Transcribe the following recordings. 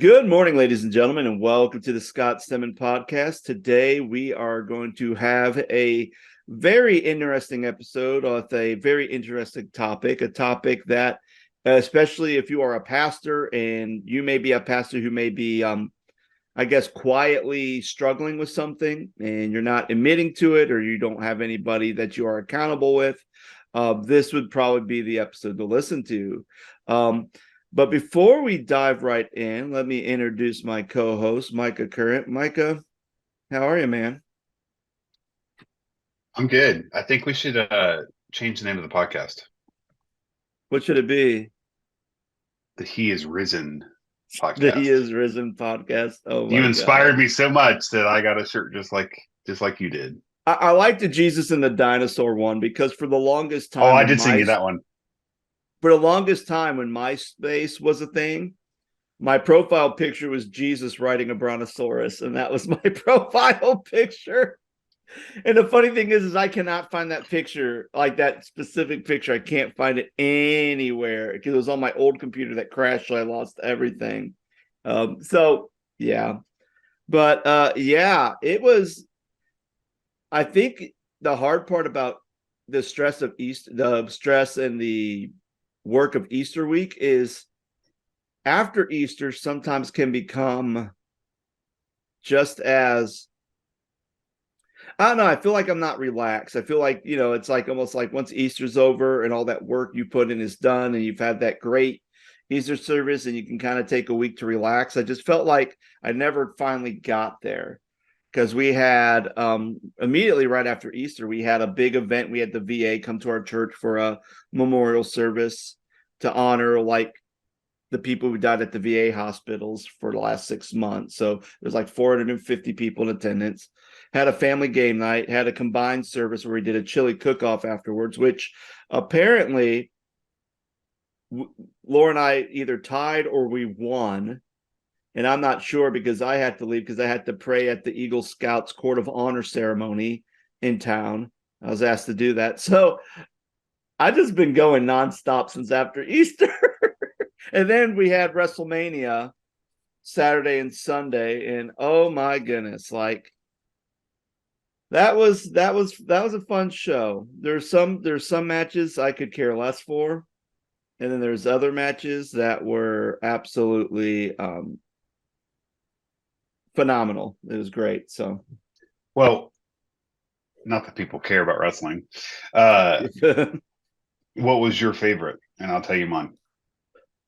Good morning, ladies and gentlemen, and welcome to the Scott Stedman podcast. Today, we are going to have a very interesting episode with a very interesting topic, a topic that, especially if you are a pastor and you may be a pastor who may be, I guess, quietly struggling with something and you're not admitting to it, or you don't have anybody that you are accountable with, this would probably be the episode to listen to. But before we dive right in, let me introduce my co-host, Micah Current. Micah, how are you, man? I'm good. I think we should change the name of the podcast. What should it be? The He Is Risen The He podcast. Is Risen podcast. Oh You my God. inspired me so much that I got a shirt just like you did. I like the Jesus and the Dinosaur one because for the longest Oh, time I when did sing you that one. MySpace was a thing, my profile picture was Jesus riding a brontosaurus, and that was my profile picture. And the funny thing is I cannot find that picture, like that specific picture. I can't find it anywhere because it was on my old computer that crashed, so I lost everything. So yeah, but yeah, it was. I think the hard part about the stress of Easter, the stress and the work of Easter week is after Easter sometimes can become just as I don't know. I feel like I'm not relaxed. I feel like, it's like almost like once Easter's over and all that work you put in is done and you've had that great Easter service and you can kind of take a week to relax. I just felt like I never finally got there because we had immediately right after Easter, we had a big event. We had the VA come to our church for a memorial service to honor like the people who died at the VA hospitals for the last 6 months. So there's like 450 people in attendance. Had a family game night, had a combined service where we did a chili cook-off afterwards, which apparently Laura and I either tied or we won. And I'm not sure because I had to leave because I had to pray at the Eagle Scouts Court of Honor ceremony in town. I was asked to do that. So I just been going nonstop since after Easter. And then we had Wrestlemania Saturday and Sunday, and oh my goodness, like that was a fun show. There's some matches I could care less for, and then there's other matches that were absolutely phenomenal. It was great. So Well, not that people care about wrestling. Uh, what was your favorite? And I'll tell you mine.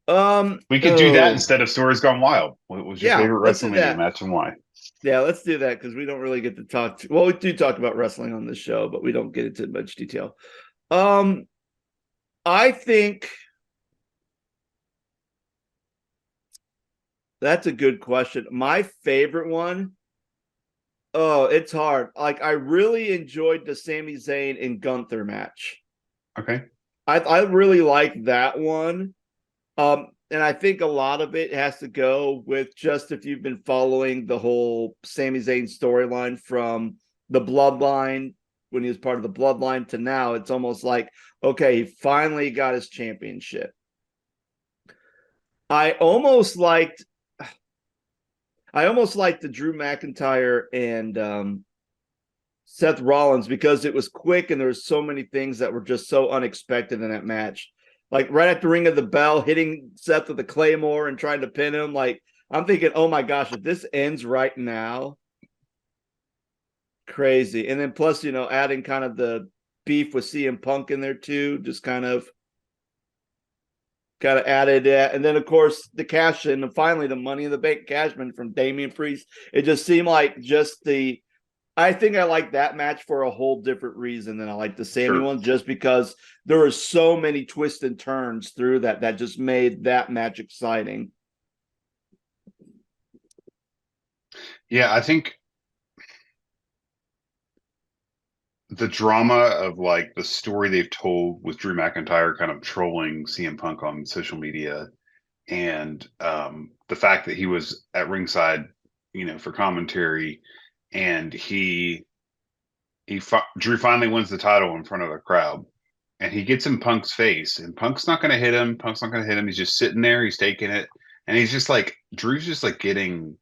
We could do that oh instead of Stories Gone Wild. What was your yeah, favorite let's do WrestleMania that. match and why? Yeah, let's do that because we don't really get to well, we do talk about wrestling on this show, but we don't get into much detail. Um, I think that's a good question. My favorite one, oh, it's hard. Like I really enjoyed the Sami Zayn and Gunther match. Okay. I really like that one. And I think a lot of it has to go with just if you've been following the whole Sami Zayn storyline from the Bloodline when he was part of the Bloodline to now, it's almost like okay, he finally got his championship. I almost liked I almost liked the Drew McIntyre and Seth Rollins because it was quick and there was so many things that were just so unexpected in that match. Like right at the ring of the bell, hitting Seth with the Claymore and trying to pin him. Like I'm thinking, oh my gosh, if this ends right now, crazy. And then plus, adding kind of the beef with CM Punk in there too, just kind of added that. And then of course the cash in and finally the Money in the Bank cashman from Damian Priest. It just seemed like just the I think I like that match for a whole different reason than I like the Sammy Sure. one, just because there were so many twists and turns through that just made that match exciting. Yeah, I think the drama of like the story they've told with Drew McIntyre kind of trolling CM Punk on social media and the fact that he was at ringside, for commentary and Drew finally wins the title in front of the crowd and he gets in Punk's face and Punk's not going to hit him. Punk's not going to hit him. He's just sitting there. He's taking it. And he's just like Drew's just like getting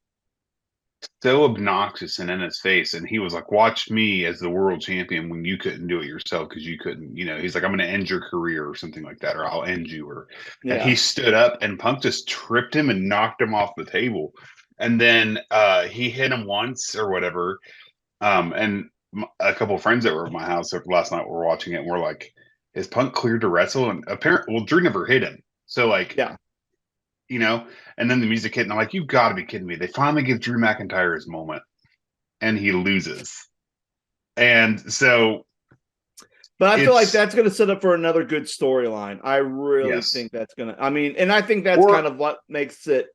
so obnoxious and in his face. And he was like, watch me as the world champion when you couldn't do it yourself because you couldn't, he's like, I'm going to end your career or something like that, or I'll end you. And he Yeah. stood up and Punk just tripped him and knocked him off the table. And then he hit him once or whatever. And a couple of friends that were at my house last night were watching it and were like, is Punk cleared to wrestle? And apparently, well, Drew never hit him. So, like, Yeah. you know, and then the music hit, and I'm like, you got to be kidding me. They finally give Drew McIntyre his moment, and he loses. And so But I feel like it's, that's going to set up for another good storyline. I really yes. think that's going to, I mean, and I think that's kind Or, of what makes it.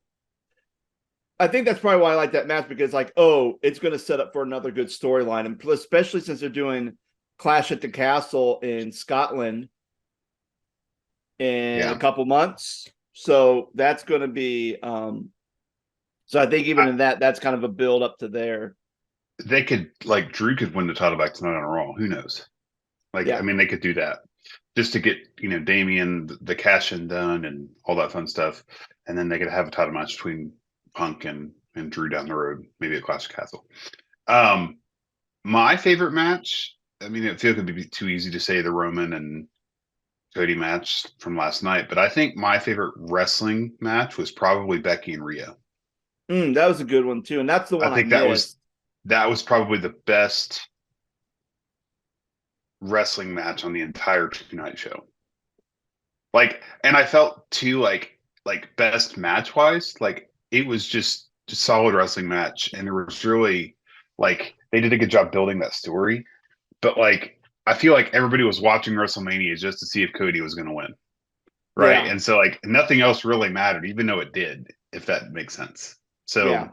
I think that's probably why I like that match because, like, oh, it's going to set up for another good storyline. And especially since they're doing Clash at the Castle in Scotland in a yeah, couple months. So that's going to be, so I think even I, in that, that's kind of a build up to there. they could, like, Drew could win the title back tonight on Raw. Who knows? Like, I Yeah. mean, they could do that just to get, Damian the cash in done and all that fun stuff. And then they could have a title match between Punk and Drew down the road, maybe a Clash of Castle. Um, my favorite match, I mean, it feels like it'd be too easy to say the Roman and Cody match from last night, but I think my favorite wrestling match was probably Becky and Rhea. That was a good one too. And that's the I one I think that was missed. that was probably the best wrestling match on the entire two-night show. Like, and I felt too like best match wise, like it was just solid wrestling match, and there was really like they did a good job building that story. But like I feel like everybody was watching WrestleMania just to see if Cody was going to win, right? Yeah. And so like nothing else really mattered, even though it did, if that makes sense. So Yeah.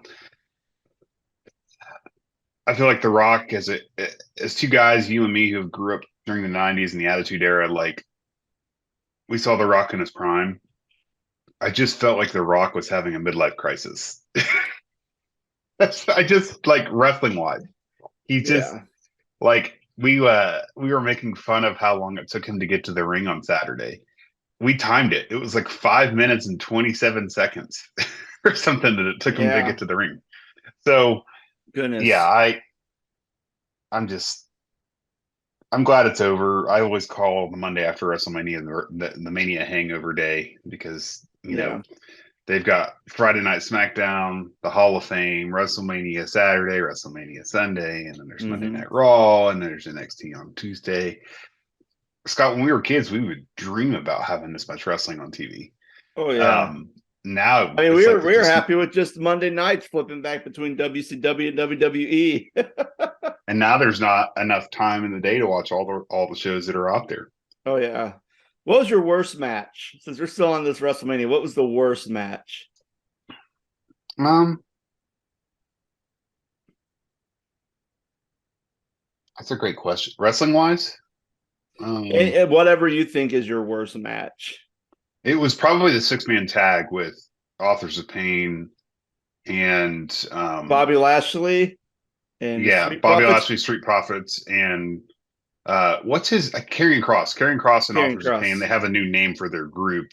I feel like The Rock, as two guys, you and me, who grew up during the '90s and the Attitude Era, like we saw The Rock in his prime. I just felt like The Rock was having a midlife crisis. I just like wrestling wise. He just Yeah. like we were making fun of how long it took him to get to the ring on Saturday. We timed it. It was like 5 minutes and 27 seconds or something that it took him to Yeah. get to the ring. So yeah, Goodness. I'm just I'm glad it's over. I always call the Monday after WrestleMania the Mania hangover day because Yeah. they've got Friday Night SmackDown, the Hall of Fame, WrestleMania Saturday, WrestleMania Sunday, and then there's Monday Hmm. Night Raw, and then there's NXT on Tuesday. Scott, when we were kids, we would dream about having this much wrestling on TV. Oh yeah. Um, Now I mean, it's we were like we were just, happy with just Monday nights flipping back between WCW and WWE. and now there's not enough time in the day to watch all the shows that are out there. Oh yeah. What was your worst match? Since we're still on this WrestleMania, what was the worst match? Um, that's a great question. Wrestling wise, And whatever you think is your worst match. it was probably the 6-man tag with Authors of Pain and Bobby Lashley and the yeah, Street Bobby Profits. Lashley, Street Profits, and what's his Karrion Cross and Karrion Authors of Pain. They Cross. have a new name for their group,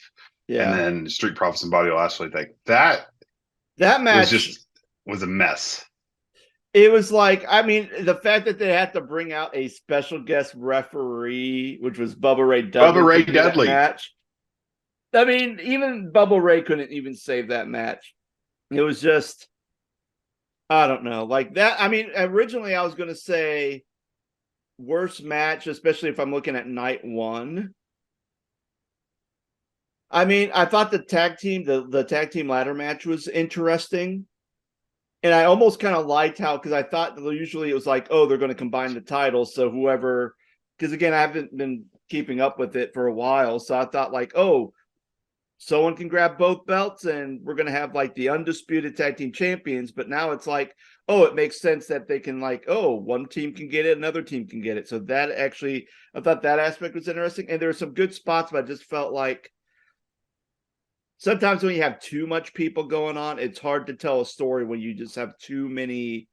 and Yeah. then Street Profits and Bobby Lashley. Like that That was match, just was a mess. it was like, I mean, the fact that they had to bring out a special guest referee, which was Bubba Ray Bubba Dudley, to Ray do that Dudley. match. I mean, even Bubba Ray couldn't even save that match. It was just, I don't know, like that. I mean, originally I was going to say worst match, especially if I'm looking at night one. I mean, I thought the tag team ladder match was interesting. And I almost kind of liked how, because I thought usually it was like, oh, they're going to combine the titles. So whoever, because again, I haven't been keeping up with it for a while. So I thought like, oh, someone can grab both belts and we're going to have like the undisputed tag team champions. But now it's like, oh, it makes sense that they can like, oh, one team can get it, another team can get it. So that actually, I thought that aspect was interesting. And there were some good spots, but I just felt like sometimes when you have too much people going on, it's hard to tell a story when you just have too many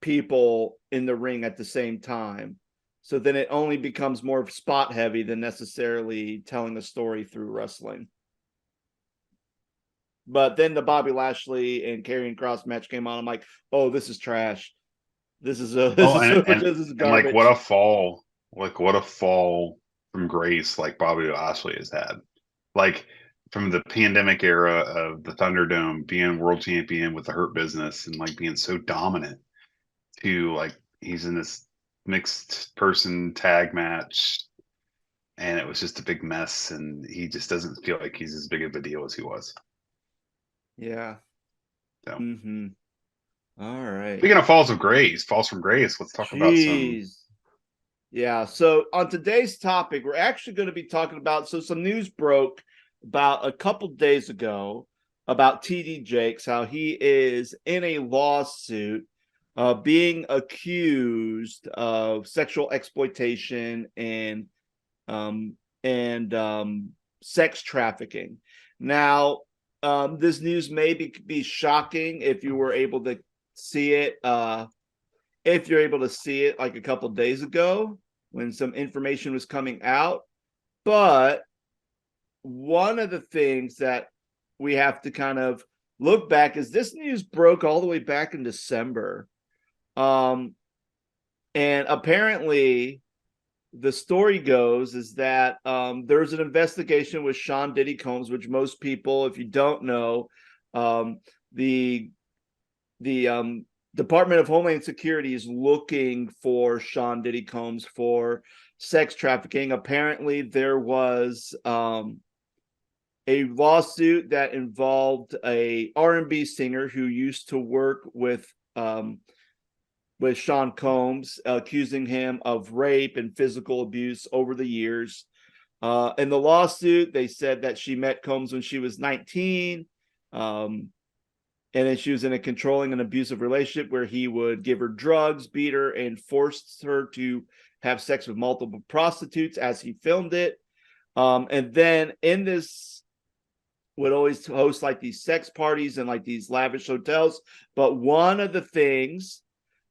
people in the ring at the same time. So then it only becomes more spot heavy than necessarily telling the story through wrestling. But then the Bobby Lashley and Karrion Kross match came on. I'm like, oh, this is trash. This is Oh, this is and like garbage. what a fall from grace like Bobby Lashley has had. Like from the pandemic era of the Thunderdome being world champion with the Hurt Business and like being so dominant to like he's in this mixed person tag match and it was just a big mess and he just doesn't feel like he's as big of a deal as he was. Yeah. So Mm-hmm. All right. speaking of falls from grace, let's talk about some. Jeez. Yeah. So on today's topic, we're actually going to be talking about some news broke about a couple days ago about TD Jakes, how he is in a lawsuit being accused of sexual exploitation um, and sex trafficking. Now, this news may be shocking if you were able to see it. If you're able to see it like a couple days ago when some information was coming out. But one of the things that we have to kind of look back is this news broke all the way back in December. And apparently the story goes is that there's an investigation with Sean Diddy Combs, which most people, if you don't know, the Department of Homeland Security is looking for Sean Diddy Combs for sex trafficking. Apparently, there was a lawsuit that involved a R&B singer who used to work with Sean Combs, accusing him of rape and physical abuse over the years. In the lawsuit, they said that she met Combs when she was 19. And then she was in a controlling and abusive relationship where he would give her drugs, beat her, and forced her to have sex with multiple prostitutes as he filmed it. And then in this, would always host like these sex parties and like these lavish hotels. But one of the things,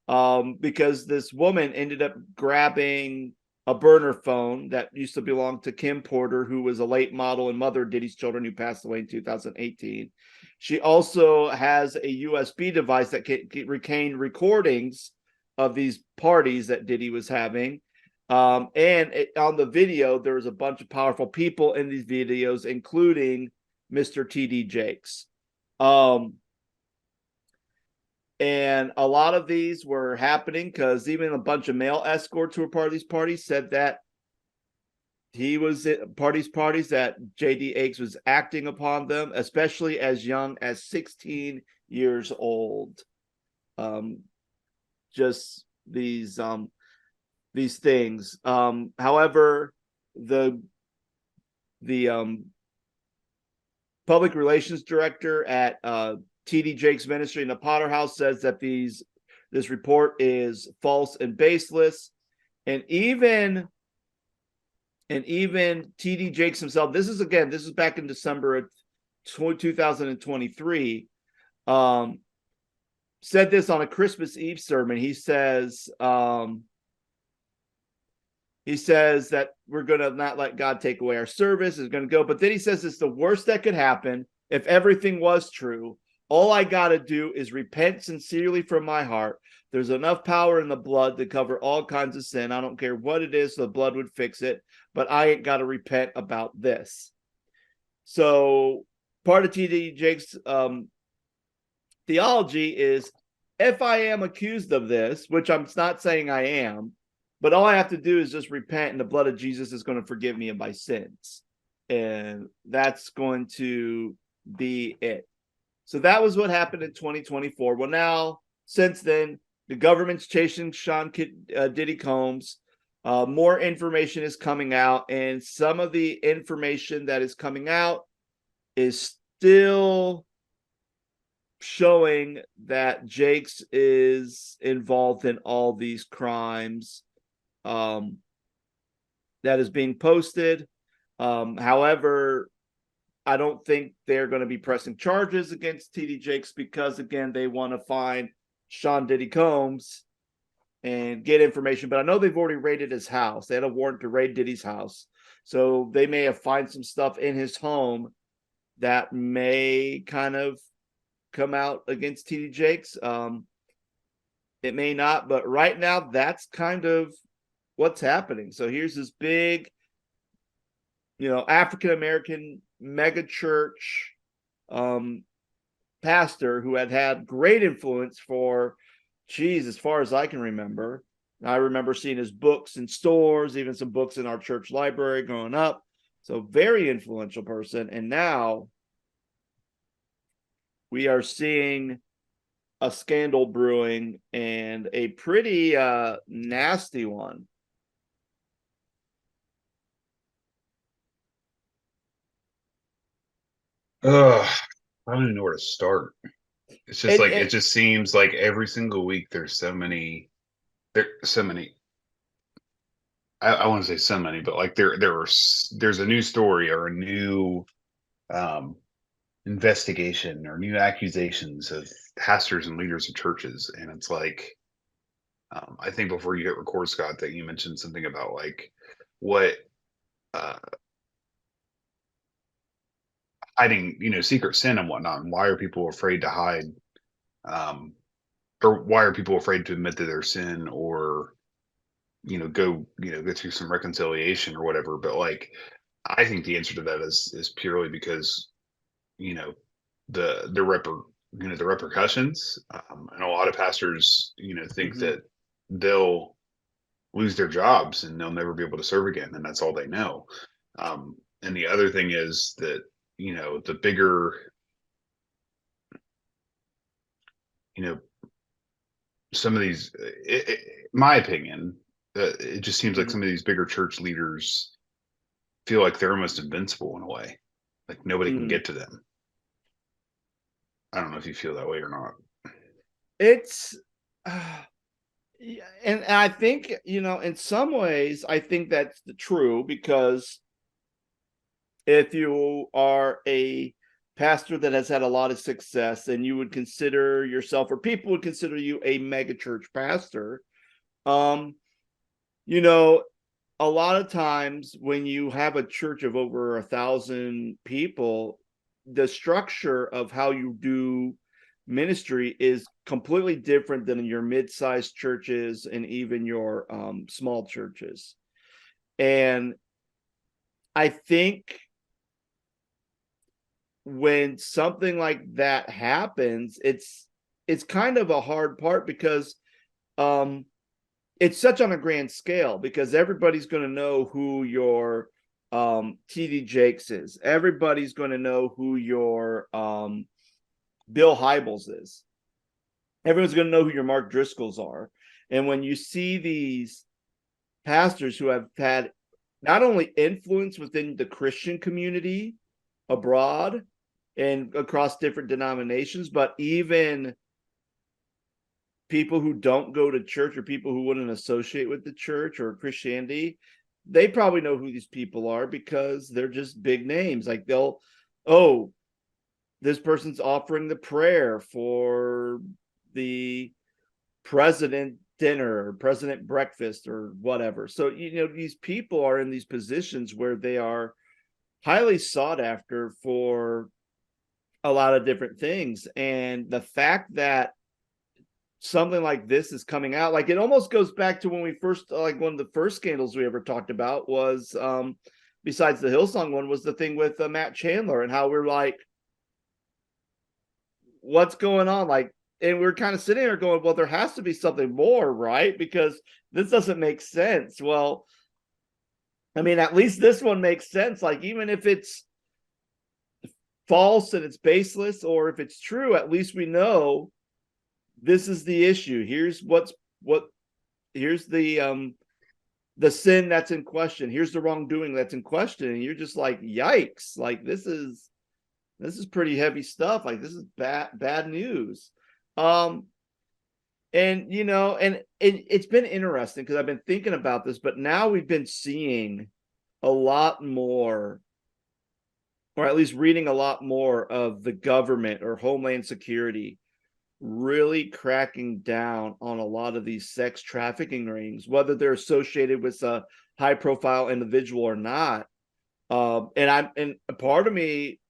because this woman ended up grabbing a burner phone that used to belong to Kim Porter, who was a late model and mother of Diddy's children who passed away in 2018. She also has a USB device that can retain recordings of these parties that Diddy was having. On the video, there was a bunch of powerful people in these videos, including Mr. TD Jakes. And a lot of these were happening because even a bunch of male escorts who were part of these parties said that he was at parties that JD Akes was acting upon them, especially as young as 16 years old. Just these things. However, the public relations director at TD Jakes Ministry in the Potter House says that this report is false and baseless, and even TD Jakes himself. This is back in December of 2023. Said this on a Christmas Eve sermon. He says that we're going to not let God take away our service. Is going to go, but then he says it's the worst that could happen if everything was true. All I got to do is repent sincerely from my heart. There's enough power in the blood to cover all kinds of sin. I don't care what it is. The blood would fix it, but I ain't got to repent about this. So part of TD Jakes' theology is if I am accused of this, which I'm not saying I am, but all I have to do is just repent and the blood of Jesus is going to forgive me of my sins. And that's going to be it. So that was what happened in 2024. Well, now, since then, the government's chasing Sean Diddy Combs. More information is coming out, and some of the information that is coming out is still showing that Jakes is involved in all these crimes that is being posted. However, I don't think they're going to be pressing charges against TD Jakes because, again, they want to find Sean Diddy Combs and get information. But I know they've already raided his house. They had a warrant to raid Diddy's house. So they may have found some stuff in his home that may kind of come out against TD Jakes. It may not, but right now that's kind of what's happening. So here's this big, African American mega church pastor who had great influence for, as far as I can remember. I remember seeing his books in stores, even some books in our church library growing up. So very influential person. And now we are seeing a scandal brewing, and a pretty nasty one. Ugh, I don't even know where to start. It's just And, like it and just seems like every single week there's so many. So many. I want to say so many, but like there's a new story or a new um, investigation or new accusations of pastors and leaders of churches, and it's like I think before you hit record, Scott, that you mentioned something about like what uh, hiding, secret sin and whatnot, and why are people afraid to hide, um, or why are people afraid to admit to their sin or go through some reconciliation or whatever. But like I think the answer to that is purely because you know the repercussions, and a lot of pastors think mhm, that they'll lose their jobs and they'll never be able to serve again, and that's all they know. And the other thing is that the bigger, you know some of these, my opinion, it just seems like mhm, some of these bigger church leaders feel like they're almost invincible in a way, like nobody can mhm. get to them. I don't know if you feel that way or not. It's yeah, and I think, in some ways I think that's true, because if you are a pastor that has had a lot of success and you would consider yourself, or people would consider you, a mega church pastor, um you know a lot of times when you have a church of over 1,000 people, the structure of how you do ministry is completely different than in your mid-sized churches and even your small churches. And I think when something like that happens, it's kind of a hard part, because um it's such on a grand scale, because everybody's going to know who your TD Jakes is. Everybody's going to know who your Bill Hybels is. Everyone's going to know who your Mark Driscolls are. And when you see these pastors who have had not only influence within the Christian community abroad and across different denominations, but even people who don't go to church, or people who wouldn't associate with the church or Christianity, they probably know who these people are, because they're just big names. Like oh, this person's offering the prayer for the president dinner or president breakfast or whatever. So, these people are in these positions where they are highly sought after for a lot of different things. And the fact that something like this is coming out, like, it almost goes back to when we first, like, one of the first scandals we ever talked about was, besides the Hillsong one, was the thing with Matt Chandler, and how we're like, what's going on? Like, and we're kind of sitting there going, well, there has to be something more, right? Because this doesn't make sense. Well, I mean, at least this one makes sense. Like, even if it's false and it's baseless, or if it's true, at least we know this is the issue. Here's the sin that's in question. Here's the wrongdoing that's in question. And you're just like, yikes. Like, this is pretty heavy stuff. Like, this is bad news. And it's been interesting, because I've been thinking about this, but now we've been seeing a lot more, or at least reading a lot more, of the government or Homeland Security really cracking down on a lot of these sex trafficking rings, whether they're associated with a high profile individual or not. And part of me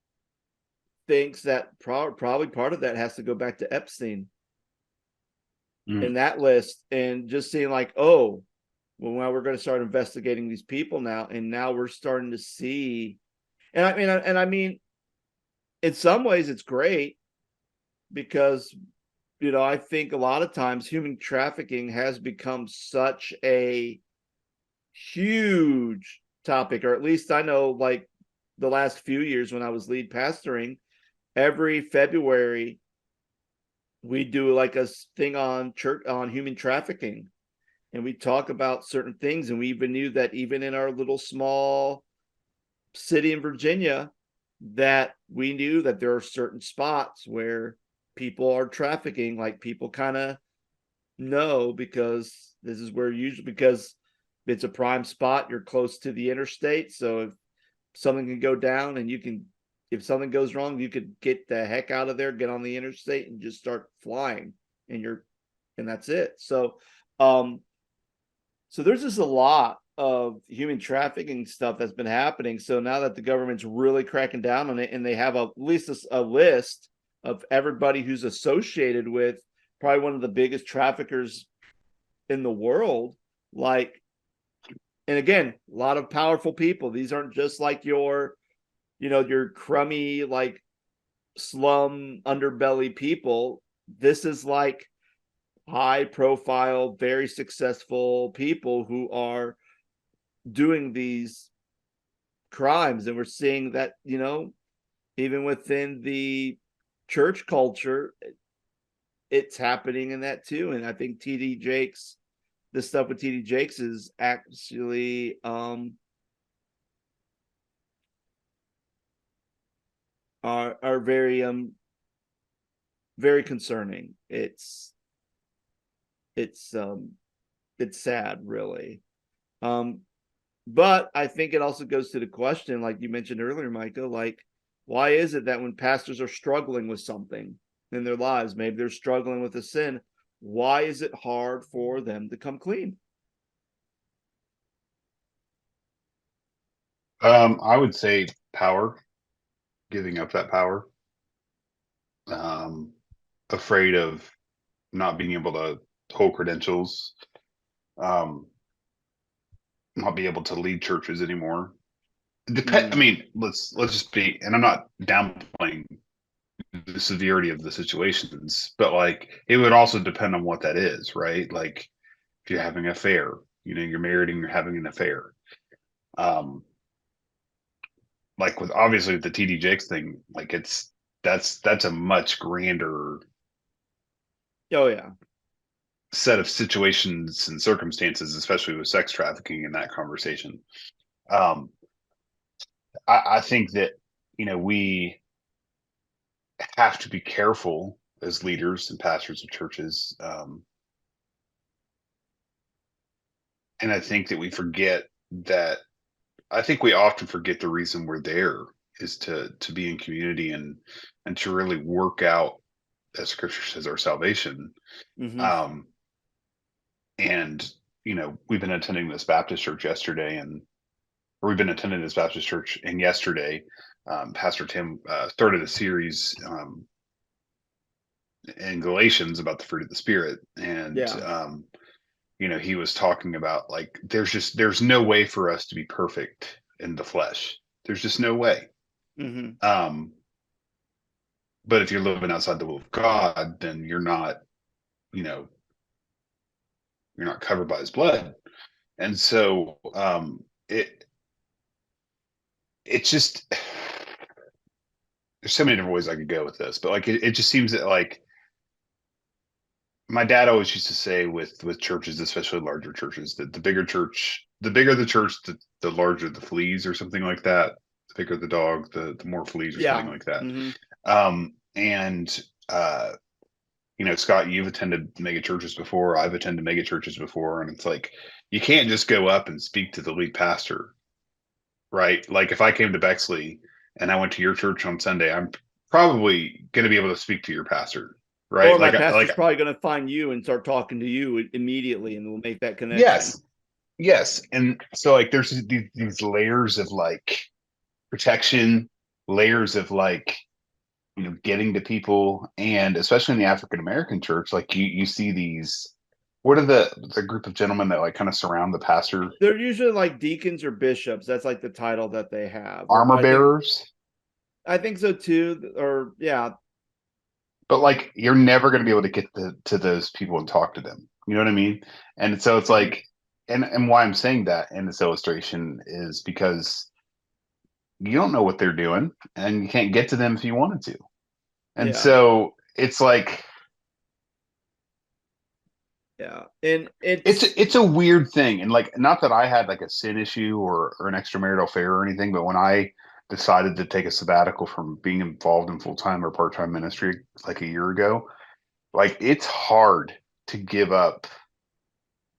thinks that probably part of that has to go back to Epstein Mm. in that list, and just seeing like, oh, well, we're going to start investigating these people now, and now we're starting to see, and I mean, in some ways it's great because I think a lot of times human trafficking has become such a huge topic, or at least I know, like the last few years when I was lead pastoring, every February we do like a thing on church on human trafficking, and we talk about certain things, and we even knew that even in our little small city in Virginia, that we knew that there are certain spots where people are trafficking, like people kind of know, because this is where usually, because it's a prime spot, you're close to the interstate, so if something can go down and if something goes wrong, you could get the heck out of there, get on the interstate and just start flying, and that's it. So there's just a lot of human trafficking stuff that's been happening. So now that the government's really cracking down on it, and they have at least a list of everybody who's associated with probably one of the biggest traffickers in the world, like, and again, a lot of powerful people. These aren't just like your crummy, like slum underbelly people. This is like high profile, very successful people who are doing these crimes. And we're seeing that, even within the church culture, it's happening in that too. And I think the stuff with TD Jakes is actually are very concerning. It's sad, really. But I think it also goes to the question, like you mentioned earlier, Micah, like, why is it that when pastors are struggling with something in their lives, maybe they're struggling with a sin, why is it hard for them to come clean? I would say power, giving up that power. Um, Afraid of not being able to hold credentials, um, not be able to lead churches anymore. I Mm, mean, let's just be, and I'm not downplaying the severity of the situations, but like it would also depend on what that is, right? Like if you're having an affair, you're married and you're having an affair. Um, like with obviously with the TD Jakes thing, like that's a much grander oh yeah. set of situations and circumstances, especially with sex trafficking in that conversation. Um, I think that we have to be careful as leaders and pastors of churches, and I think that we forget that. I think we often forget the reason we're there is to be in community and to really work out, as Scripture says, our salvation. Mm-hmm. Um, and we've been attending this Baptist church yesterday, or we've been attending this Baptist church, and yesterday, Pastor Tim started a series in Galatians about the fruit of the Spirit, and Yeah. he was talking about like there's no way for us to be perfect in the flesh. There's just no way. Mm-hmm. Um, but if you're living outside the will of God, then you know, you're not covered by His blood, and so it's just there's so many different ways I could go with this, but like it just seems that like my dad always used to say with churches, especially larger churches, that the bigger the church, the larger the fleas or something like that. The bigger the dog, the more fleas or something Yeah. like that. Mm-hmm. And Scott, you've attended mega churches before. I've attended mega churches before, and it's like you can't just go up and speak to the lead pastor, right? Like if I came to Bexley and I went to your church on Sunday, I'm probably going to be able to speak to your pastor, Or right? my Like pastor's probably going to find you and start talking to you immediately, and we'll make that connection. yes, yes. And so like there's these layers of like protection, layers of like getting to people, and especially in the African American church, like you see these. What are the group of gentlemen that like kind of surround the pastor? They're usually like deacons or bishops. That's like the title that they have. Or Armor bearers. I think so too. Or yeah, But like you're never going to be able to get to those people and talk to them. You know what I mean? And so it's mhm, like, and why I'm saying that in this illustration is because you don't know what they're doing, and you can't get to them if you wanted to. And yeah, so it's like yeah, and it's it's it's a weird thing. And like, not that I had like a sin issue or an extramarital affair or anything, but when I decided to take a sabbatical from being involved in full-time or part-time ministry like a year ago, like it's hard to give up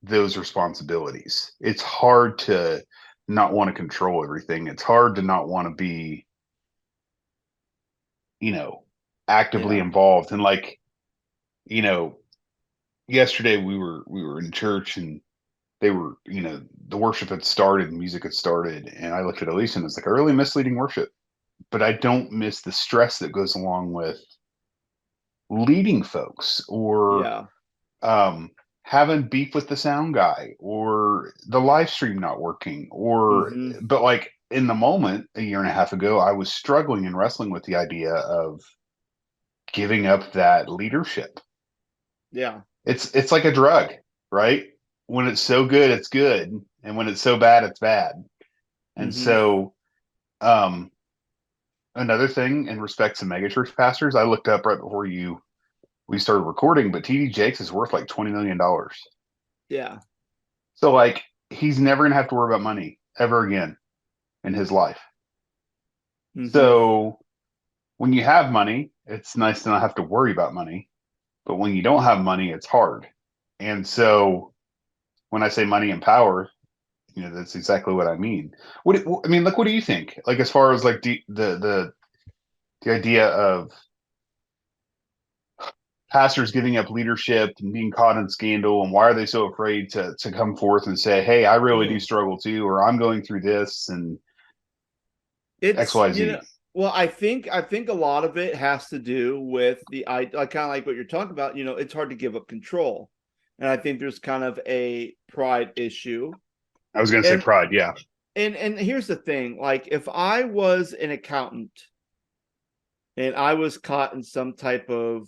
those responsibilities. It's hard to not want to control everything. It's hard to not want to be, you know, actively yeah, involved. And like, you know, yesterday we were in church, and they were, the worship had started, music had started, and I looked at Elise and it's like, I really miss leading worship, but I don't miss the stress that goes along with leading folks, or yeah, um, having beef with the sound guy, or the live stream not working, or hmm, but like in the moment a year and a half ago, I was struggling and wrestling with the idea of giving up that leadership. yeah, It's like a drug, right? When it's so good, it's good, and when it's so bad, it's bad. And hmm, so, um, another thing in respect to megachurch pastors, I looked up right before we started recording, but TD Jakes is worth like $20 million. yeah, So like he's never gonna have to worry about money ever again in his life. hmm, So when you have money, it's nice to not have to worry about money. But when you don't have money, it's hard. And so when I say money and power, that's exactly what I mean. I mean, like, what do you think? Like, as far as like the idea of pastors giving up leadership and being caught in scandal, and why are they so afraid to come forth and say, "Hey, I really do oh, struggle too," or "I'm going through this," and X, it's Y, Z. well, I think a lot of it has to do with I kind of like what you're talking about. It's hard to give up control, and I think there's kind of a pride issue. I was going to say And pride. Yeah. and here's the thing: like if I was an accountant and I was caught in some type of,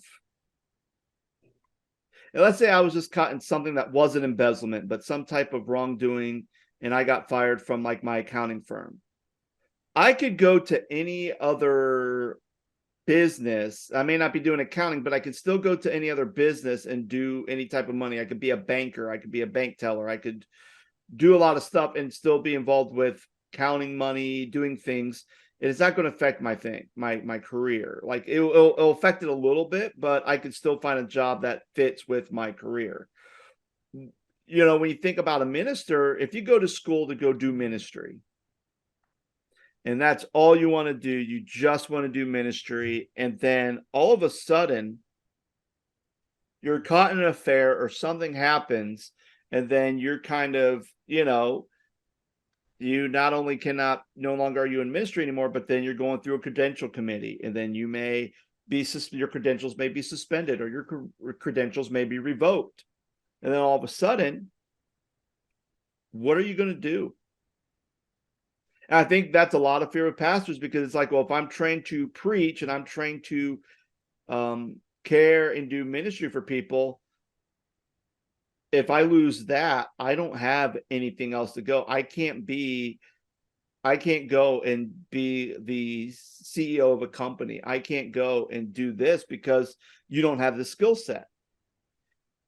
and let's say I was just caught in something that wasn't embezzlement, but some type of wrongdoing, and I got fired from like my accounting firm. I could go to any other business. I may not be doing accounting, but I could still go to any other business and do any type of money. I could be a banker, I could be a bank teller, I could do a lot of stuff and still be involved with counting money, doing things. It's not going to affect my my career. Like it'll affect it a little bit, but I could still find a job that fits with my career. When you think about a minister, if you go to school to go do ministry, and that's all you want to do, you just want to do ministry, and then all of a sudden you're caught in an affair or something happens, and then you're kind of, you not only cannot no longer are you in ministry anymore, but then you're going through a credential committee, and then you may be your credentials may be suspended, or your credentials may be revoked, and then all of a sudden, what are you going to do? And I think that's a lot of fear of pastors, because it's like, well, if I'm trained to preach and I'm trained to care and do ministry for people, if I lose that, I don't have anything else to go. I can't go and be the CEO of a company. I can't go and do this because you don't have the skill set.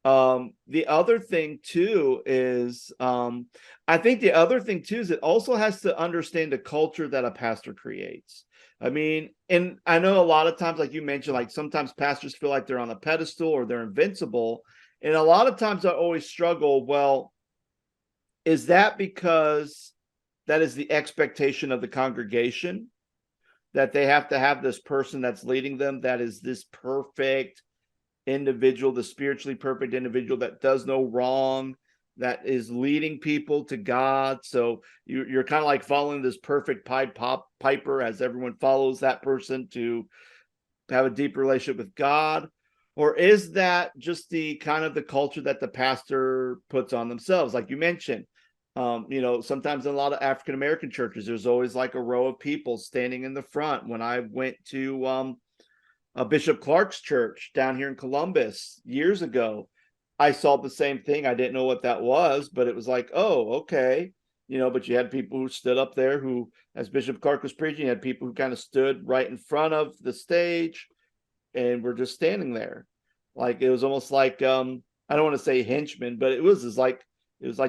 The other thing too is, I think the other thing too is it also has to understand the culture that a pastor creates. I mean, and I know a lot of times, like you mentioned, like sometimes pastors feel like they're on a pedestal or they're invincible. And a lot of times I always struggle. Well, is that because that is the expectation of the congregation, that they have to have this person that's leading them that is this perfect individual, the spiritually perfect individual that does no wrong, that is leading people to God? So you're kind of like following this perfect piper as everyone follows that person to have a deep relationship with God? Or is that just the kind of the culture that the pastor puts on themselves? Like you mentioned, sometimes in a lot of African American churches, there's always like a row of people standing in the front. When I went to Bishop Clark's church down here in Columbus years ago, I saw the same thing. I didn't know what that was, but it was like, oh, okay. But you had people who stood up there who, as Bishop Clark was preaching, you had people who kind of stood right in front of the stage and were just standing there. Like it was almost like I don't want to say henchmen, but it was like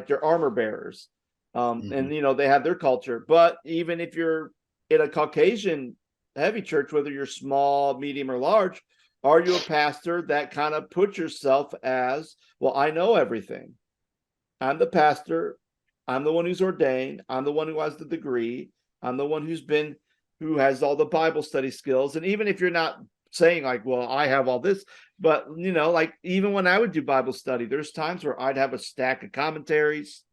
your armor bearers. And they had their culture. But even if you're in a Caucasian heavy church, whether you're small, medium, or large, are you a pastor that kind of puts yourself as, well, I know everything. I'm the pastor. I'm the one who's ordained. I'm the one who has the degree. I'm the one who has all the Bible study skills. And even if you're not saying like, well, I have all this, but like even when I would do Bible study, there's times where I'd have a stack of commentaries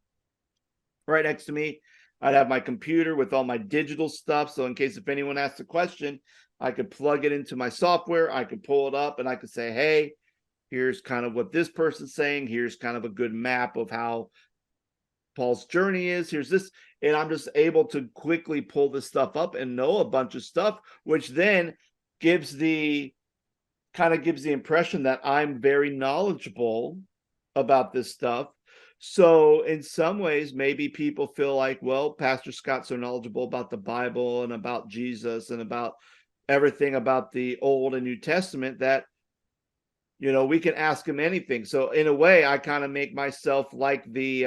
right next to me. I'd have my computer with all my digital stuff. So in case if anyone asks a question, I could plug it into my software. I could pull it up and I could say, hey, here's kind of what this person's saying. Here's kind of a good map of how Paul's journey is. Here's this. And I'm just able to quickly pull this stuff up and know a bunch of stuff, which then gives the impression that I'm very knowledgeable about this stuff. So in some ways, maybe people feel like, well, Pastor Scott's so knowledgeable about the Bible and about Jesus and about everything about the Old and New Testament that, we can ask him anything. So in a way, I kind of make myself like the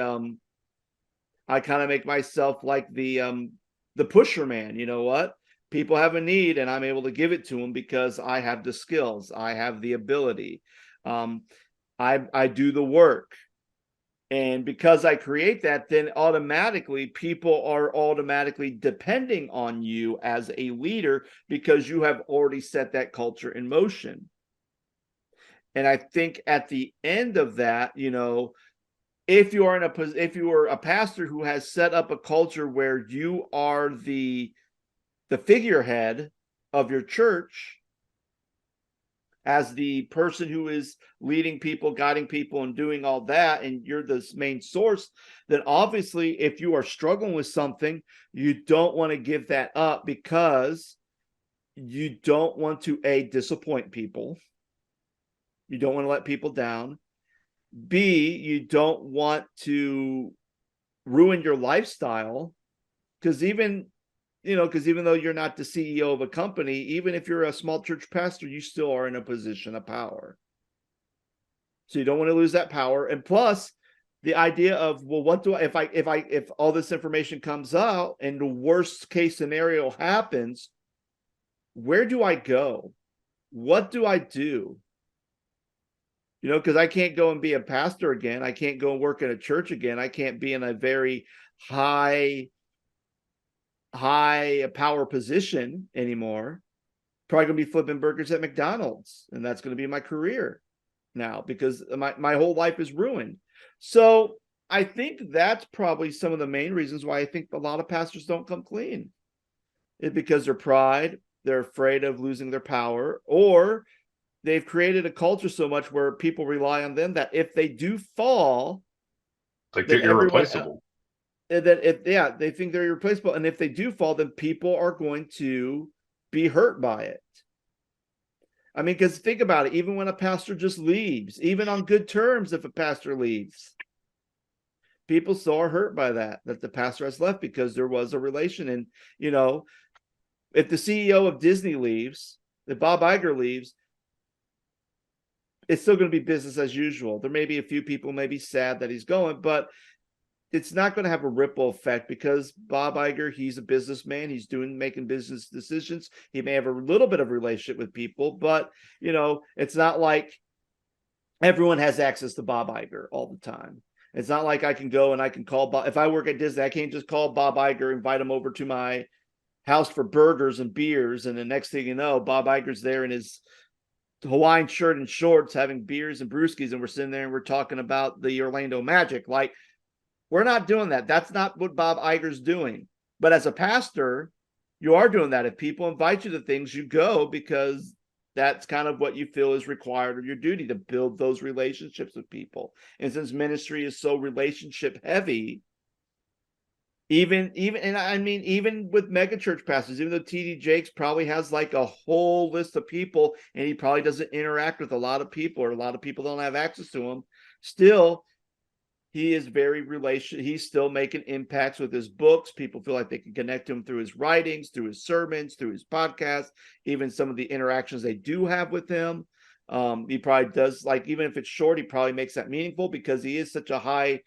pusher man. You know what? People have a need and I'm able to give it to them because I have the skills. I have the ability. I do the work. And because I create that, then automatically people are automatically depending on you as a leader because you have already set that culture in motion. And I think at the end of that, if you are a pastor who has set up a culture where you are the figurehead of your church, as the person who is leading people, guiding people, and doing all that, and you're the main source, then obviously if you are struggling with something, you don't want to give that up because you don't want to, A, disappoint people. You don't want to let people down. B, you don't want to ruin your lifestyle because even though you're not the CEO of a company, even if you're a small church pastor, you still are in a position of power. So you don't want to lose that power. And plus the idea of, well, what do I, if all this information comes out and the worst case scenario happens, where do I go? What do I do? Because I can't go and be a pastor again. I can't go and work in a church again. I can't be in a very high power position anymore. Probably gonna be flipping burgers at McDonald's, and that's going to be my career now because my whole life is ruined. So I think that's probably some of the main reasons why I think a lot of pastors don't come clean. It's because their pride, they're afraid of losing their power, or they've created a culture so much where people rely on them that if they do fall, like they're irreplaceable. That they think they're irreplaceable, and if they do fall, then people are going to be hurt by it. I mean, because think about it, even when a pastor just leaves, even on good terms, if a pastor leaves, people still are hurt by that the pastor has left because there was a relation. And if the CEO of Disney leaves, if Bob Iger leaves, it's still going to be business as usual. There may be a few people may be sad that he's going, but it's not going to have a ripple effect because Bob Iger, he's a businessman. He's making business decisions. He may have a little bit of relationship with people, but it's not like everyone has access to Bob Iger all the time. It's not like I can go and I can call Bob. If I work at Disney, I can't just call Bob Iger, invite him over to my house for burgers and beers. And the next thing you know, Bob Iger's there in his Hawaiian shirt and shorts having beers and brewskis, and we're sitting there and we're talking about the Orlando Magic. Like, we're not doing that. That's not what Bob Iger's doing. But as a pastor, you are doing that. If people invite you to things, you go because that's kind of what you feel is required of your duty, to build those relationships with people. And since ministry is so relationship heavy, even and I mean, even with mega church pastors, even though TD Jakes probably has like a whole list of people and he probably doesn't interact with a lot of people, or a lot of people don't have access to him, still he is he's still making impacts with his books. People feel like they can connect to him through his writings, through his sermons, through his podcast, even some of the interactions they do have with him. He probably does, like, even if it's short, he probably makes that meaningful because he is such a high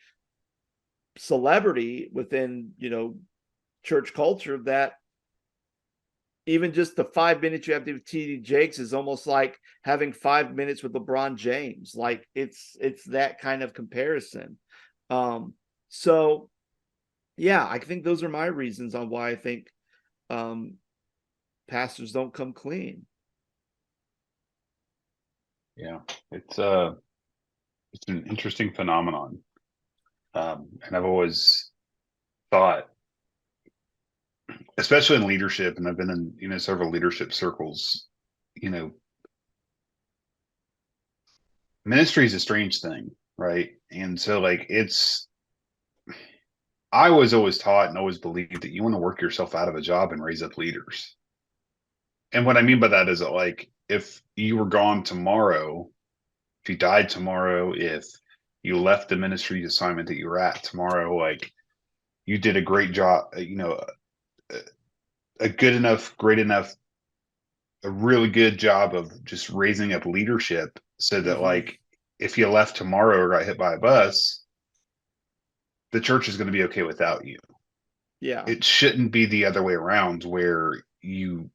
celebrity within, church culture, that even just the 5 minutes you have to with TD Jakes is almost like having 5 minutes with LeBron James. Like it's that kind of comparison. So yeah, I think those are my reasons on why I think pastors don't come clean. Yeah, it's an interesting phenomenon. And I've always thought, especially in leadership, and I've been in, several leadership circles, ministry is a strange thing, right? And so like I was always taught and always believed that you want to work yourself out of a job and raise up leaders. And what I mean by that is that, like, if you were gone tomorrow, if you died tomorrow, if you left the ministry assignment that you were at tomorrow, like, you did a great job, a good enough, great enough, a really good job of just raising up leadership so that, like, if you left tomorrow or got hit by a bus, the church is going to be okay without you. Yeah. It shouldn't be the other way around, where you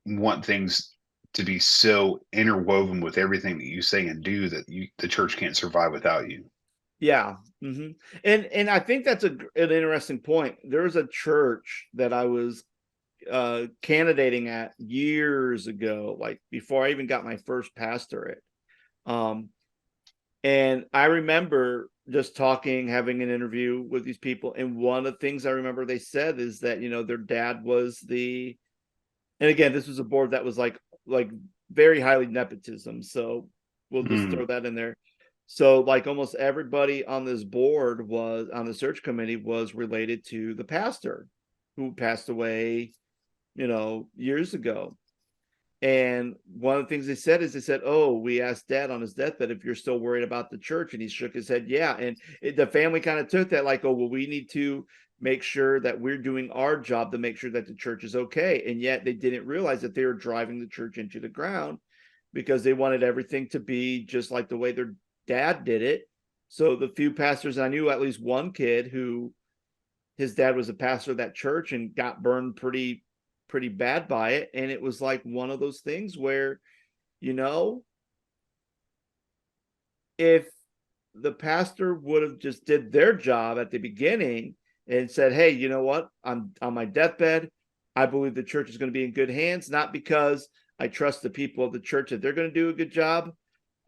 want things to be so interwoven with everything that you say and do that the church can't survive without you. Yeah. And I think that's an interesting point. There's a church that I was candidating at years ago, like before I even got my first pastorate. And I remember just having an interview with these people. And one of the things I remember they said is that, their dad was and again, this was a board that was like very highly nepotism. So we'll just throw that in there. So like almost everybody on this board on the search committee was related to the pastor who passed away, years ago. And one of the things they said, oh, we asked Dad on his deathbed if you're still worried about the church. And he shook his head, yeah. And the family kind of took that like, oh, well, we need to make sure that we're doing our job to make sure that the church is okay. And yet they didn't realize that they were driving the church into the ground because they wanted everything to be just like the way their dad did it. So the few pastors, I knew at least one kid who his dad was a pastor of that church and got burned pretty bad by it. And it was like one of those things where, if the pastor would have just did their job at the beginning and said, hey, you know what? I'm on my deathbed. I believe the church is going to be in good hands, not because I trust the people of the church that they're going to do a good job.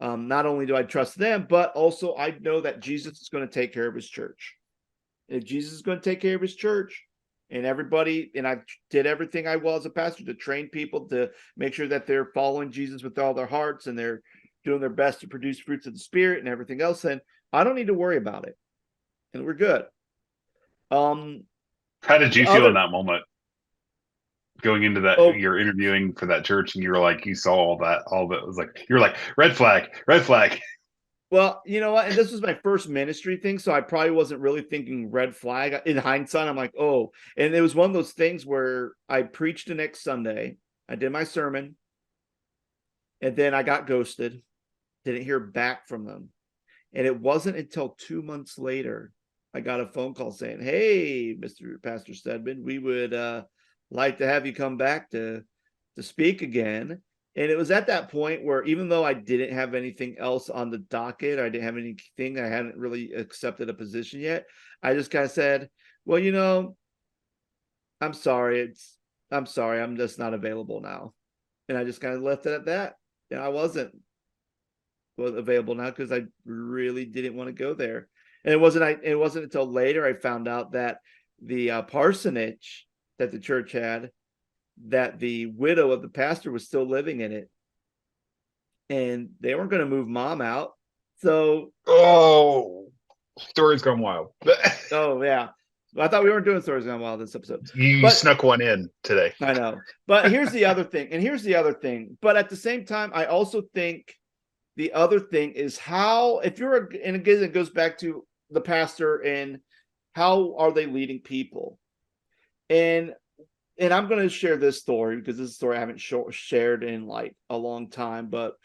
Not only do I trust them, but also I know that Jesus is going to take care of his church. If Jesus is going to take care of his church, and everybody, and I did everything I was as a pastor to train people to make sure that they're following Jesus with all their hearts and they're doing their best to produce fruits of the Spirit and everything else, then I don't need to worry about it. And we're good. How did you feel in that moment going into that? You're interviewing for that church and you were like, you saw all that it was like, you're like, red flag. Well, you know what? And this was my first ministry thing, so I probably wasn't really thinking red flag. In hindsight, I'm like, oh. And it was one of those things where I preached the next Sunday. I did my sermon. And then I got ghosted. Didn't hear back from them. And it wasn't until 2 months later, I got a phone call saying, hey, Mr. Pastor Stedman, we would like to have you come back to speak again. And it was at that point where, even though I didn't have anything else on the docket, I didn't have anything, I hadn't really accepted a position yet, I just kind of said, well, I'm sorry. I'm sorry. I'm just not available now. And I just kind of left it at that. And I wasn't available now because I really didn't want to go there. And it wasn't until later I found out that the parsonage that the church had, that the widow of the pastor was still living in it. and they weren't going to move mom out. So, Oh, story's gone wild. oh yeah, I thought we weren't doing stories gone wild this episode, You but snuck one in today. I know. But here's the other thing, and here's the other thing. But at the same time, I also think the other thing is how, if you're, and again, it goes back to the pastor and how are they leading people, and I'm going to share this story because this is a story I haven't shared in like a long time. But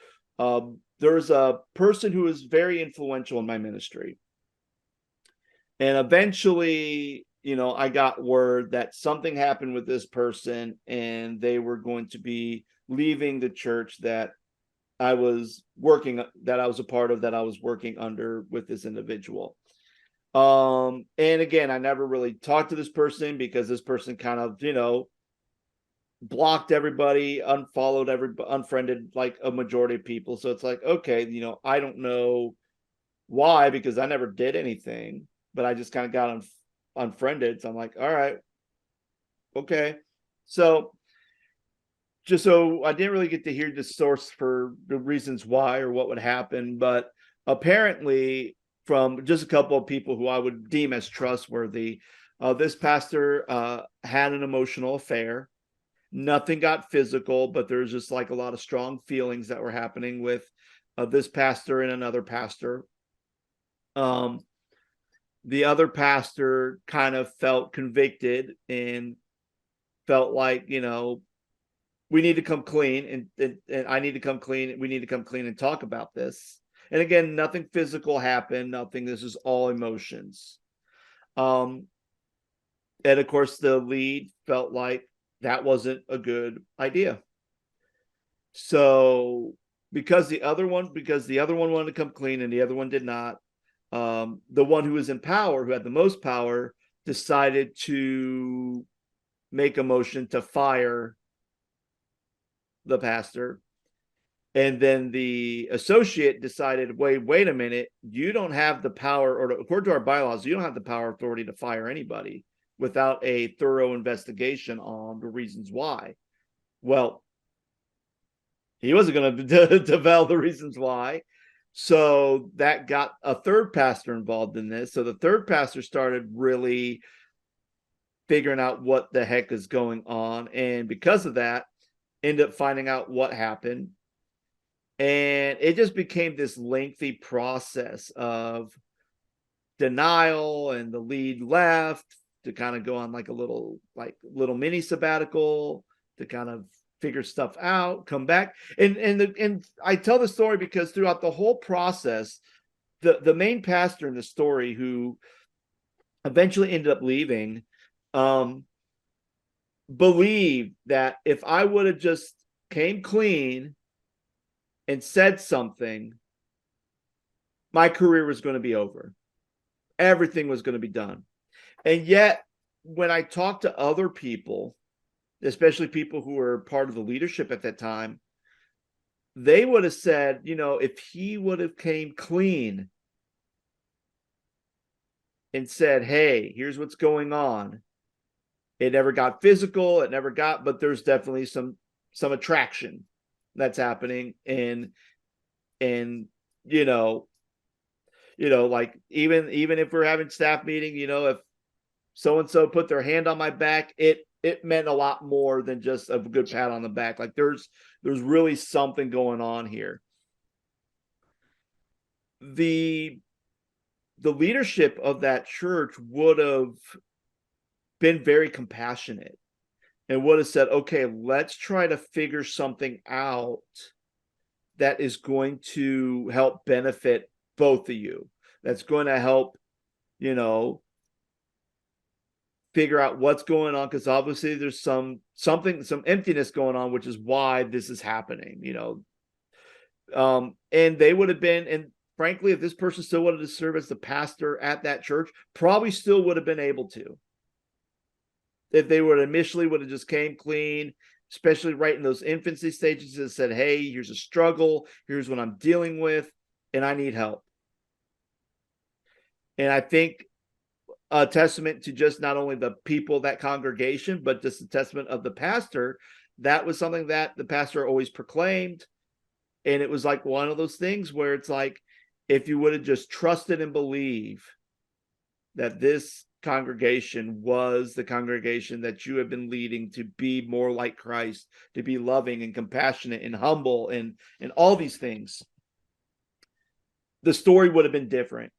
there's a person who is very influential in my ministry. And eventually, I got word that something happened with this person and they were going to be leaving the church that I was a part of, that I was working under with this individual. And again, I never really talked to this person because this person kind of, blocked everybody, unfollowed everybody, unfriended like a majority of people. So it's like, okay, I don't know why, because I never did anything, but I just kind of got unfriended. So I'm like, all right, okay. So I didn't really get to hear the source for the reasons why or what would happen, but apparently from just a couple of people who I would deem as trustworthy, this pastor had an emotional affair. Nothing got physical, but there's just like a lot of strong feelings that were happening with this pastor and another pastor. The other pastor kind of felt convicted and felt like, we need to come clean, and I need to come clean. We need to come clean and talk about this. And again, nothing physical happened. Nothing. This is all emotions. And of course, the lead felt like that wasn't a good idea. So because the other one wanted to come clean and the other one did not, the one who was in power, who had the most power, decided to make a motion to fire the pastor. And then the associate decided, wait a minute, you don't have the power, or according to our bylaws, you don't have the power authority to fire anybody without a thorough investigation on the reasons why. Well, he wasn't going to develop the reasons why. So that got a third pastor involved in this. So the third pastor started really figuring out what the heck is going on. And because of that, ended up finding out what happened. And it just became this lengthy process of denial, and the lead left to kind of go on like a little mini sabbatical to kind of figure stuff out, come back. And I tell the story because throughout the whole process, the main pastor in the story, who eventually ended up leaving, believed that if I would have just came clean and said something, my career was going to be over. Everything was going to be done. And yet, when I talked to other people, especially people who were part of the leadership at that time, they would have said, if he would have came clean and said, hey, here's what's going on. It never got physical. But there's definitely some attraction that's happening. And like even if we're having staff meeting, if so-and-so put their hand on my back, it meant a lot more than just a good pat on the back. Like there's really something going on here. The leadership of that church would have been very compassionate and would have said, okay, let's try to figure something out that is going to help benefit both of you. That's going to help, figure out what's going on, because obviously there's some emptiness going on, which is why this is happening. And they would have been, and frankly, if this person still wanted to serve as the pastor at that church, probably still would have been able to, if they would have just came clean, especially right in those infancy stages, and said, hey, here's a struggle, here's what I'm dealing with, and I need help. And I think a testament to just not only the people, that congregation, but just a testament of the pastor, that was something that the pastor always proclaimed. And it was like one of those things where it's like, if you would have just trusted and believed that this congregation was the congregation that you have been leading to be more like Christ, to be loving and compassionate and humble and all these things, the story would have been different.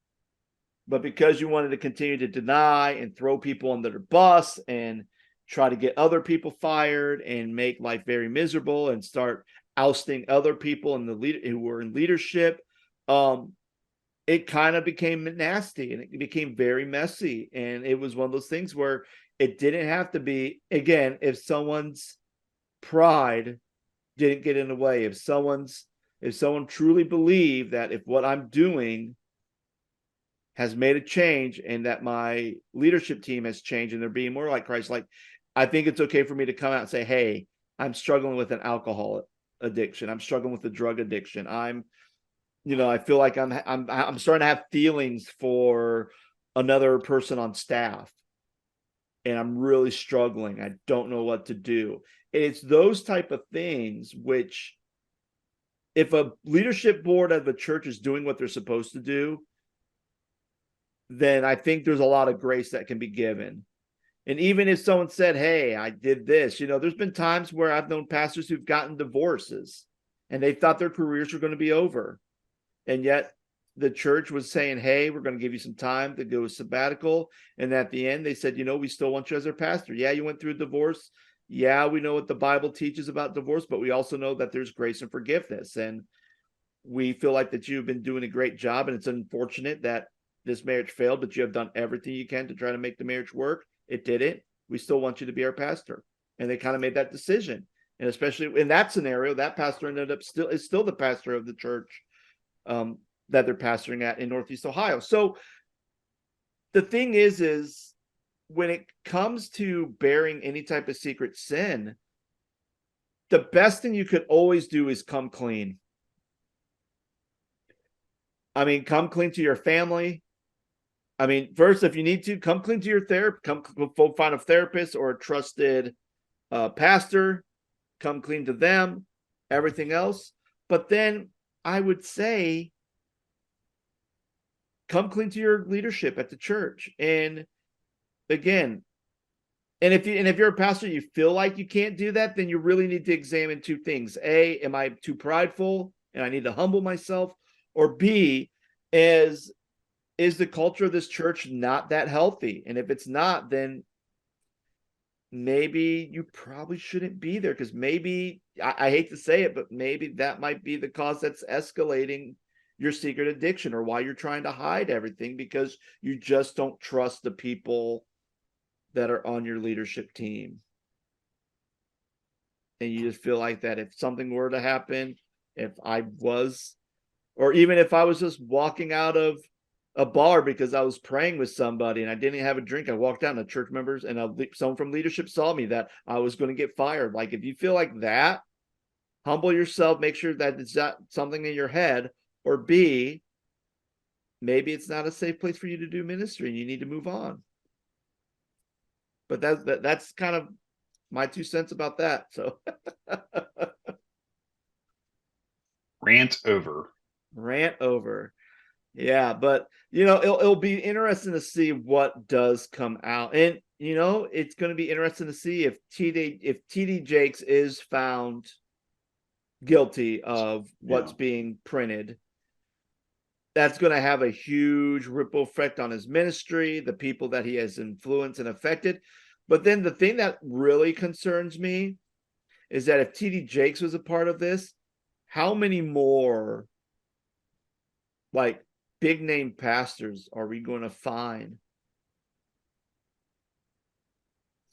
But because you wanted to continue to deny and throw people under the bus and try to get other people fired and make life very miserable and start ousting other people in the lead who were in leadership, it kind of became nasty and it became very messy. And it was one of those things where it didn't have to be, again, if someone's pride didn't get in the way, if someone truly believed that if what I'm doing has made a change and that my leadership team has changed and they're being more like Christ, like, I think it's okay for me to come out and say, hey, I'm struggling with an alcohol addiction. I'm struggling with a drug addiction. I feel like I'm starting to have feelings for another person on staff, and I'm really struggling. I don't know what to do. And it's those type of things which, if a leadership board of a church is doing what they're supposed to do, then I think there's a lot of grace that can be given. And even if someone said, hey, I did this, there's been times where I've known pastors who've gotten divorces and they thought their careers were going to be over. And yet the church was saying, hey, we're going to give you some time to go sabbatical. And at the end, they said, we still want you as our pastor. Yeah, you went through a divorce. Yeah, we know what the Bible teaches about divorce, but we also know that there's grace and forgiveness. And we feel like that you've been doing a great job. And it's unfortunate that this marriage failed, but you have done everything you can to try to make the marriage work. It didn't. We still want you to be our pastor. And they kind of made that decision. And especially in that scenario, that pastor ended up still the pastor of the church that they're pastoring at in Northeast Ohio. So the thing is when it comes to bearing any type of secret sin, the best thing you could always do is come clean. I mean, come clean to your family. I mean, first, if you need to, come clean to your therapist, come find a therapist or a trusted pastor, come clean to them, everything else. But then I would say, come clean to your leadership at the church. And again, and if you're a pastor, you feel like you can't do that, then you really need to examine two things. A, am I too prideful and I need to humble myself? Or B, is the culture of this church not that healthy? And if it's not, then maybe you probably shouldn't be there, because maybe, I hate to say it, but maybe that might be the cause that's escalating your secret addiction, or why you're trying to hide everything, because you just don't trust the people that are on your leadership team. And you just feel like that if something were to happen, if I was just walking out of a bar because I was praying with somebody and I didn't have a drink, I walked down to church members and someone from leadership saw me, that I was going to get fired. Like, if you feel like that, humble yourself, make sure that it's not something in your head. Or B, maybe it's not a safe place for you to do ministry and you need to move on. But that's kind of my 2 cents about that. So Rant over. Yeah, but it'll be interesting to see what does come out. And it's going to be interesting to see if TD Jakes is found guilty of what's being printed. That's going to have a huge ripple effect on his ministry, the people that he has influenced and affected. But then the thing that really concerns me is that if TD Jakes was a part of this, how many more like big name pastors are we going to find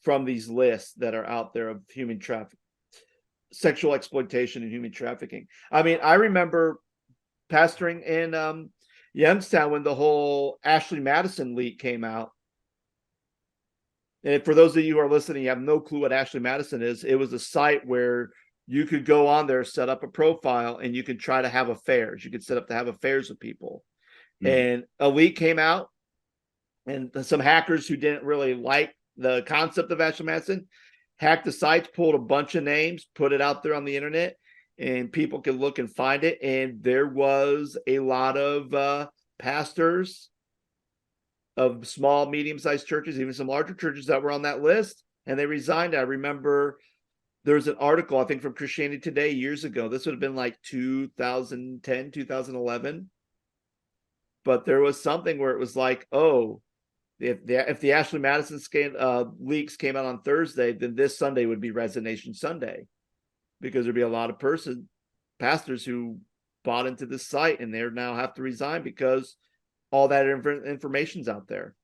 from these lists that are out there of human trafficking, sexual exploitation and human trafficking? I mean, I remember pastoring in Youngstown when the whole Ashley Madison leak came out. And for those of you who are listening, you have no clue what Ashley Madison is. It was a site where you could go on there, set up a profile, and you could try to have affairs. You could set up to have affairs with people. And a leak came out, and some hackers who didn't really like the concept of Ashley Madison hacked the sites, pulled a bunch of names, put it out there on the internet. and people can look and find it. And there was a lot of pastors of small, medium-sized churches, even some larger churches that were on that list, and they resigned. I remember there was an article, I think, from Christianity Today years ago. This would have been like 2010, 2011. But there was something where it was like, oh, if the Ashley Madison leaks came out on Thursday, then this Sunday would be Resignation Sunday, because there'd be a lot of pastors who bought into this site, and they now have to resign because all that information's out there.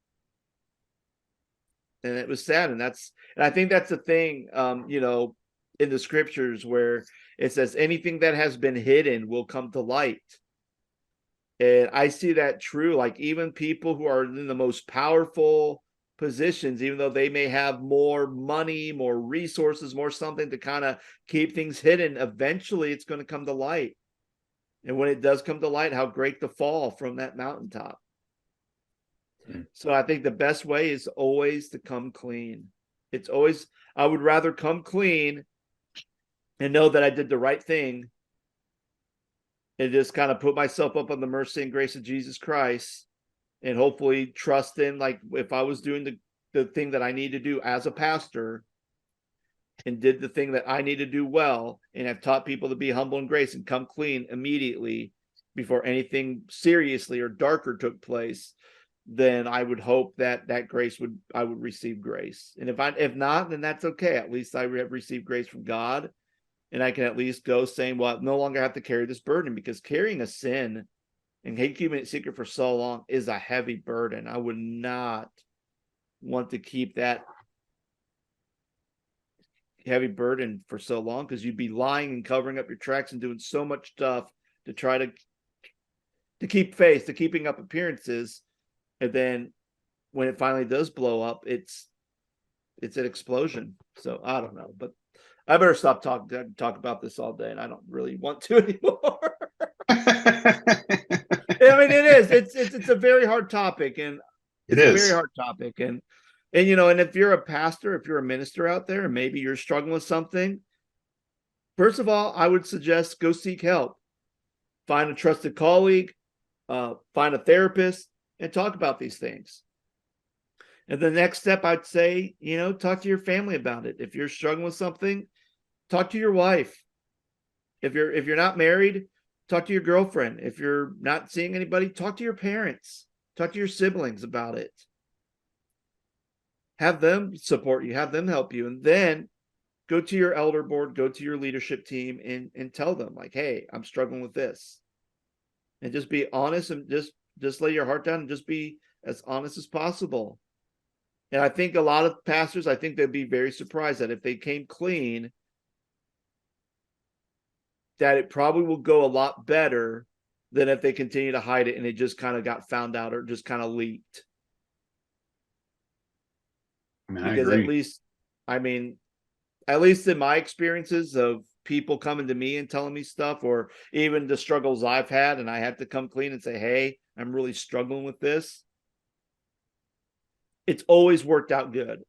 And it was sad. And I think that's the thing, in the scriptures where it says anything that has been hidden will come to light. And I see that true. Like, even people who are in the most powerful positions, even though they may have more money, more resources, more something to kind of keep things hidden, eventually it's going to come to light. And when it does come to light, how great the fall from that mountaintop. So I think the best way is always to come clean. I would rather come clean and know that I did the right thing and just kind of put myself up on the mercy and grace of Jesus Christ, and hopefully trust in, like, if I was doing the thing that I need to do as a pastor and did the thing that I need to do well, and have taught people to be humble and grace and come clean immediately before anything seriously or darker took place, then I would hope that I would receive grace. And if not, then that's okay. At least I have received grace from God. And I can at least go saying, well, I no longer have to carry this burden, because carrying a sin and keeping it secret for so long is a heavy burden. I would not want to keep that heavy burden for so long, because you'd be lying and covering up your tracks and doing so much stuff to try to keep face, to keeping up appearances. And then when it finally does blow up, it's an explosion. So I don't know, but I better stop talk about this all day, and I don't really want to anymore. I mean, it is. It's a very hard topic, and it's a very hard topic. And and if you're a pastor, if you're a minister out there, and maybe you're struggling with something, first of all, I would suggest go seek help. Find a trusted colleague, find a therapist, and talk about these things. And the next step, I'd say, talk to your family about it. If you're struggling with something, talk to your wife. If you're not married, talk to your girlfriend. If you're not seeing anybody, talk to your parents. Talk to your siblings about it. Have them support you. Have them help you. And then go to your elder board, go to your leadership team, and tell them, like, hey, I'm struggling with this. And just be honest, and just lay your heart down and just be as honest as possible. And I think a lot of pastors, I think they'd be very surprised that if they came clean, that it probably will go a lot better than if they continue to hide it and it just kind of got found out or just kind of leaked. Because at least in my experiences of people coming to me and telling me stuff, or even the struggles I've had, and I had to come clean and say, hey, I'm really struggling with this, it's always worked out good.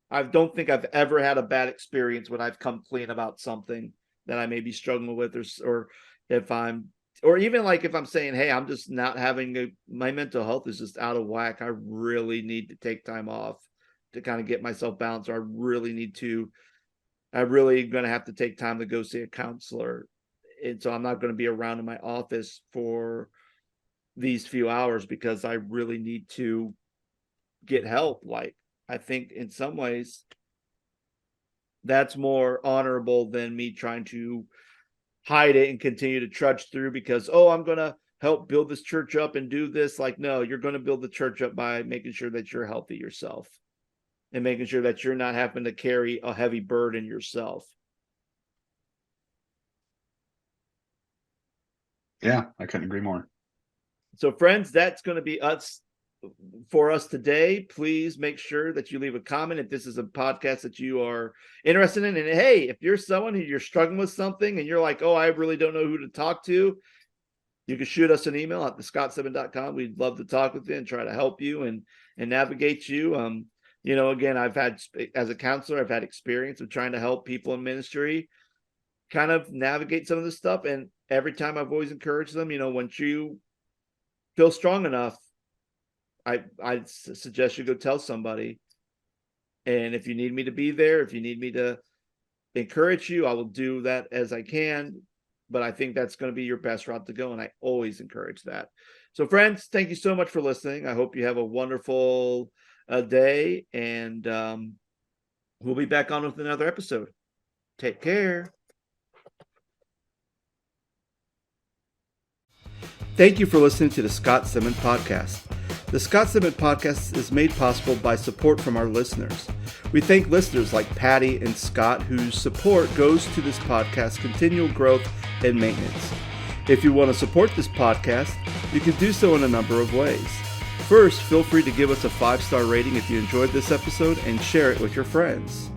I don't think I've ever had a bad experience when I've come clean about something that I may be struggling with, or if I'm saying, hey, I'm just not my mental health is just out of whack. I really need to take time off to kind of get myself balanced. Or I'm really going to have to take time to go see a counselor. And so I'm not going to be around in my office for these few hours because I really need to get help. Like, I think in some ways that's more honorable than me trying to hide it and continue to trudge through because, I'm going to help build this church up and do this. Like, no, you're going to build the church up by making sure that you're healthy yourself and making sure that you're not having to carry a heavy burden yourself. Yeah, I couldn't agree more. So, friends, that's going to be us for us today. Please make sure that you leave a comment if this is a podcast that you are interested in. And hey, if you're someone who you're struggling with something and you're like, I really don't know who to talk to, you can shoot us an email at thescottstedman.com. We'd love to talk with you and try to help you and navigate you. Again, as a counselor, I've had experience of trying to help people in ministry. kind of navigate some of this stuff. And every time I've always encouraged them, once you feel strong enough, I suggest you go tell somebody. And if you need me to be there, if you need me to encourage you, I will do that as I can. But I think that's going to be your best route to go. And I always encourage that. So friends, thank you so much for listening. I hope you have a wonderful day. And we'll be back on with another episode. Take care. Thank you for listening to the Scott Stedman Podcast. The Scott Stedman Podcast is made possible by support from our listeners. We thank listeners like Patty and Scott, whose support goes to this podcast's continual growth and maintenance. If you want to support this podcast, you can do so in a number of ways. First, feel free to give us a 5-star rating if you enjoyed this episode and share it with your friends.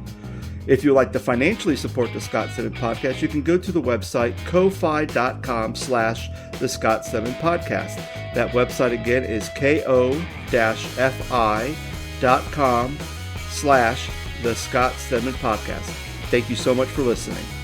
If you'd like to financially support the Scott Stedman Podcast, you can go to the website ko-fi.com/the Scott Stedman Podcast. That website again is ko-fi.com/the Scott Stedman Podcast. Thank you so much for listening.